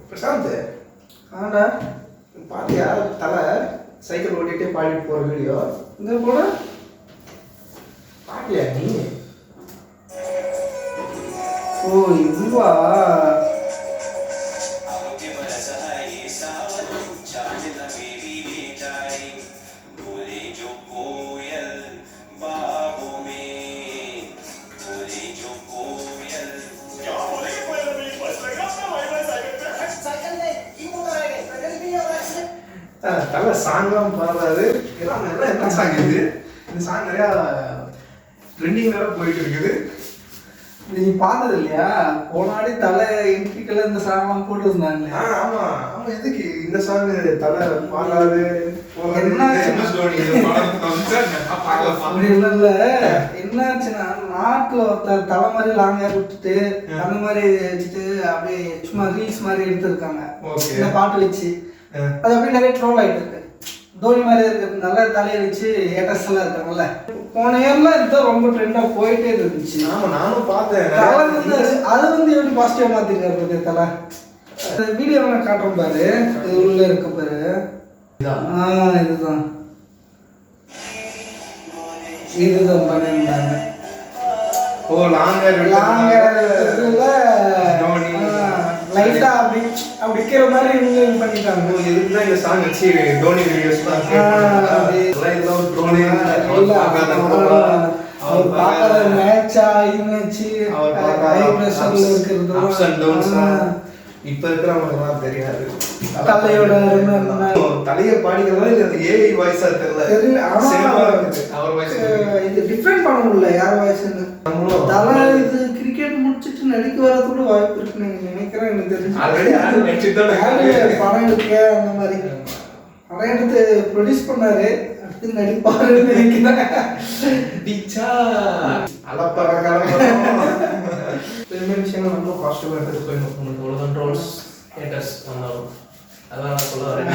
பிரசாந்த் ஆடா பாத்தியா தலை சைக்கிள் ஓட்டிகிட்டே பாடிட்டு போகிற வீடியோ இந்த போட பாக்கலையா நீ? ஓ இதுவா? தலை சாங்லாம் பாடுறாரு. என்ன சாங் இது? இந்த சாங் நிறையா ட்ரெண்டிங் வேற போயிட்டு இருக்குது. நீ பார்த்தது இல்லையா? போனாடி தலை என்ட்ரிக்கெல்லாம் இந்த சாங்லாம் போட்டு இருந்தாங்க. ஆமா ஆமா. எதுக்கு இந்த சாங் தலை பாடாது? என்னாச்சுன்னா நாட்டுல ஒருத்தர் தலை மாதிரி லாங் ஹேர் விட்டுட்டு அந்த மாதிரி வச்சுட்டு அப்படியே சும்மா ரீல்ஸ் மாதிரி எடுத்திருக்காங்க இந்த பாட்டு வச்சு. அது அப்படியே நிறைய ட்ரோல் ஆகிட்டு இருக்கு. தோனி மாதிரி இருக்கு, நல்ல தலையை வச்சு ஏட்டர்ஸ் எல்லாம் இருக்காங்கல்ல. போன இயர்ல இதுதான் ரொம்ப ட்ரெண்டாக போயிட்டே இருந்துச்சு. ஆமா நானும் பார்த்தேன். தலை வந்து அது வந்து எப்படி பாசிட்டிவா மாத்திருக்காரு தலை. வீடியோ நான் காட்டுறேன் பாரு, இது உள்ள இருக்க பாரு. இதுதான் பண்ணியிருந்தாங்க. ஓ லாங் ஹேர் லைட்டா அப்படி அப்படி விற்கிற மாதிரி இவங்க பண்ணிட்டாங்க. இதுக்கு தான் இந்த சாங் வச்சு தோனி வீடியோஸ் தான் அவர் பார்க்காத மேட்சா இமேஜ் இப்ப இருக்கிறவங்களுக்குலாம் தெரியாது. தலையோட தலையை பாடிக்கிறதா இல்ல அந்த ஏஐ வாய்ஸா தெரியல. அவர் வாய்ஸ் இது டிஃபரெண்ட் பண்ண முடியல யார் வாய்ஸ்ன்னு. தலை இது கிரிக்கெட் முடிச்சுட்டு நடிக்க வரதுக்கு கூட வாய்ப்பு இருக்குன்னு நினைக்கிறேன். எனக்கு தெரிஞ்சு படம் எடுக்க அந்த மாதிரி படம் எடுத்து ப்ரொடியூஸ் பண்ணாரு. அடுத்து நடிப்பாருன்னு நினைக்கிறேன். விஷயங்கள் ரொம்ப பாசிட்டிவா எடுத்து போயிடும். உங்களுக்கு எவ்வளவு ட்ரோல்ஸ் ஹேட்டர்ஸ் வந்தாலும் அதான் சொல்ல வரேன்.